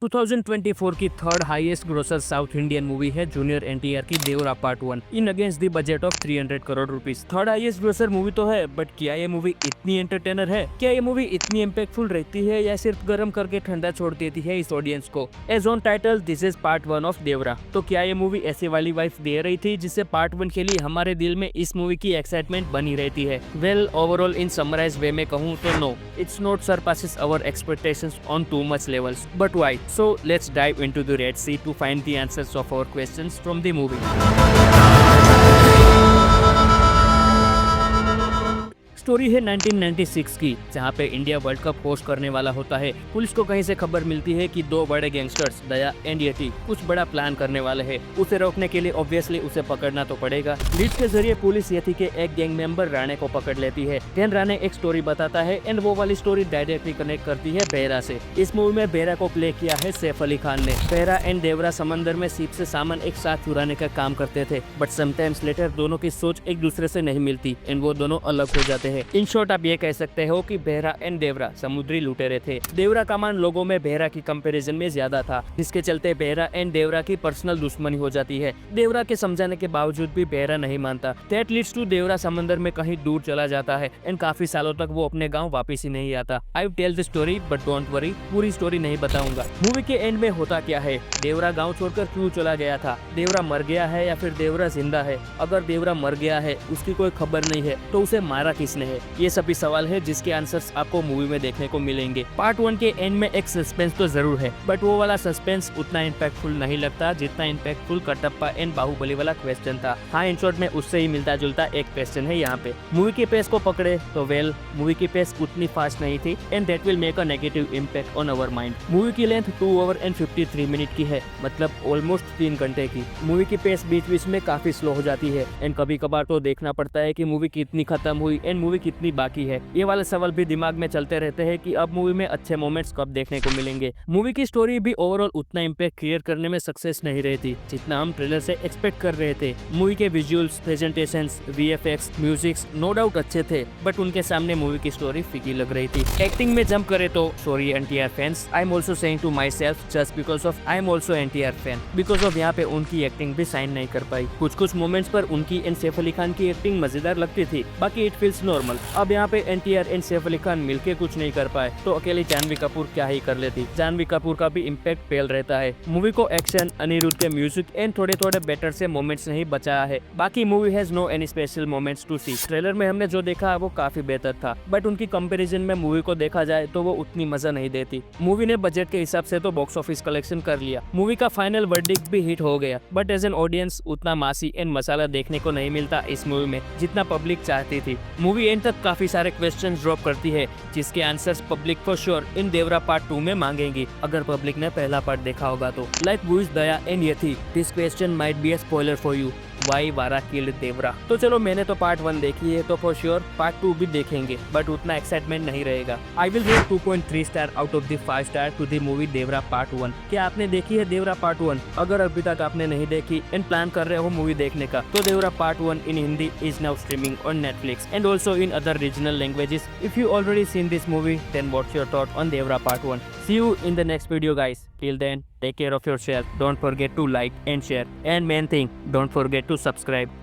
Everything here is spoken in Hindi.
2024 की third highest grosser south Indian movie है जूनियर एनटीआर की Devara part 1 in against the budget of 300 crore rupees. Third highest grosser movie तो है, बट क्या ये मूवी इतनी एंटरटेनर है? क्या ये मूवी इतनी इम्पैक्टफुल रहती है या सिर्फ गर्म करके ठंडा छोड़ देती है इस ऑडियंस को? As on title this is part 1 of Devara. तो क्या ये मूवी ऐसी वाली वाइफ दे रही थी जिससे पार्ट 1 के लिए हमारे दिल में इस मूवी की एक्साइटमेंट बनी रहती है? Well, overall in summarize way में कहूँ तो no, it's not surpasses our expectations on too much levels. But why? So let's dive into the Red Sea to find the answers of our questions from the movie. Story है 1996 की, जहाँ पे इंडिया वर्ल्ड कप होस्ट करने वाला होता है। पुलिस को कहीं से खबर मिलती है कि दो बड़े गैंगस्टर्स दया एंड यति कुछ बड़ा प्लान करने वाले हैं। उसे रोकने के लिए ऑब्वियसली उसे पकड़ना तो पड़ेगा। लीड के जरिए पुलिस यति के एक गैंग मेंबर राणे को पकड़ लेती है। देन राणे एक स्टोरी बताता है एंड वो वाली स्टोरी डायरेक्टली कनेक्ट करती है बेहरा से। इस मूवी में बेहरा को प्ले किया है सैफ अली खान ने। बेहरा एंड देवरा समंदर में सीप से सामान एक साथ चुराने का काम करते थे, बट समटाइम्स लेटर दोनों की सोच एक दूसरे से नहीं मिलती एंड वो दोनों अलग हो जाते हैं। इन शॉर्ट आप ये कह सकते हो कि बेहरा एंड देवरा समुद्री लुटेरे थे। देवरा का मान लोगों में बेहरा की कंपैरिजन में ज्यादा था, जिसके चलते बेहरा एंड देवरा की पर्सनल दुश्मनी हो जाती है। देवरा के समझाने के बावजूद भी बेहरा नहीं मानता। दैट लीड्स टू देवरा समंदर में कहीं दूर चला जाता है एंड काफी सालों तक वो अपने गाँव वापिस ही नहीं आता। I will tell the story but don't worry, पूरी स्टोरी नहीं बताऊंगा। मूवी के एंड में होता क्या है, देवरा गाँव छोड़कर क्यों चला गया था, देवरा मर गया है या फिर देवरा जिंदा है? अगर देवरा मर गया है, उसकी कोई खबर नहीं है, तो उसे मारा किसने है? ये सभी सवाल है जिसके आंसर्स आपको मूवी में देखने को मिलेंगे। पार्ट 1 के एंड में एक सस्पेंस तो जरूर है, बट वो वाला सस्पेंस उतना इम्पैक्टफुल नहीं लगता जितना इम्पैक्टफुल कटप्पा एंड बाहुबली वाला क्वेश्चन था। हाँ, इन शॉर्ट में उससे ही मिलता जुलता एक क्वेश्चन है यहाँ पे। मूवी की पेस को पकड़े तो वेल, मूवी की पेस उतनी फास्ट नहीं थी and that will make a negative impact on our mind. Movie की लेंथ 2 आवर एंड 53 मिनट की है, मतलब ऑलमोस्ट 3 घंटे की। मूवी की पेस बीच बीच में काफी स्लो हो जाती है एंड कभी कभार तो देखना पड़ता है कि मूवी कितनी खत्म हुई एंड मूवी कितनी बाकी है। ये वाले सवाल भी दिमाग में चलते रहते हैं कि अब मूवी में अच्छे मोमेंट्स कब देखने को मिलेंगे। मूवी की स्टोरी भी ओवरऑल उतना इम्पैक्ट क्रिएट करने में सक्सेस नहीं रहती जितना हम ट्रेलर से एक्सपेक्ट कर रहे थे। मूवी के visuals, presentations, VFX, musics no doubt अच्छे थे, बट उनके सामने मूवी की स्टोरी फीकी लग रही थी। एक्टिंग में जंप करे तो sorry NTR fans, I am also saying to myself just because of I am also NTR fan, because of यहाँ पे उनकी एक्टिंग भी साइन नहीं कर पाई। कुछ मोमेंट्स पर उनकी एंड सैफ अली खान की एक्टिंग मजेदार लगती थी, बाकी इट फील्स नॉर्मल। अब यहाँ पे एनटीआर एंड सैफ अली खान मिलके कुछ नहीं कर पाए तो अकेली जानवी कपूर क्या ही कर लेती। जानवी कपूर का भी इम्पैक्ट फेल रहता है। मूवी को एक्शन, अनिरुद्ध के म्यूजिक एंड थोड़े बेटर से मोमेंट्स नहीं बचाया है। बाकी movie has no any special moments to see. Trailer में हमने जो देखा वो काफी बेहतर था, बट उनकी कंपैरिजन में मूवी को देखा जाए तो वो उतनी मजा नहीं देती। मूवी ने बजट के हिसाब से तो बॉक्स ऑफिस कलेक्शन कर लिया, मूवी का फाइनल वर्डिक्ट भी हिट हो गया, बट एज एन ऑडियंस उतना मासी एंड मसाला देखने को नहीं मिलता इस मूवी में जितना पब्लिक चाहती थी। मूवी एंड तक काफी सारे क्वेश्चन ड्रॉप करती है जिसके answers public for sure in Devara part 2 में मांगेंगी, अगर पब्लिक ने पहला पार्ट देखा होगा तो। Like who is Daya and Yati, this question might be a spoiler for you, why Vara killed Devara. तो चलो, मैंने तो पार्ट 1 देखी है तो फॉर श्योर पार्ट 2 भी देखेंगे, बट उतना एक्साइटमेंट नहीं रहेगा। I will rate 2.3 star out of the 5 star to the movie Devara part 1। क्या आपने देखी है देवरा पार्ट 1? अगर अभी तक आपने नहीं देखी एंड प्लान कर रहे हो मूवी देखने का, तो Devara part 1 in Hindi is now streaming on Netflix and also in other regional languages. If you already seen this movie, then what's your thought on Devra Part 1? See you in the next video, guys. Till then, take care of yourself. Don't forget to like and share. And main thing, don't forget to subscribe.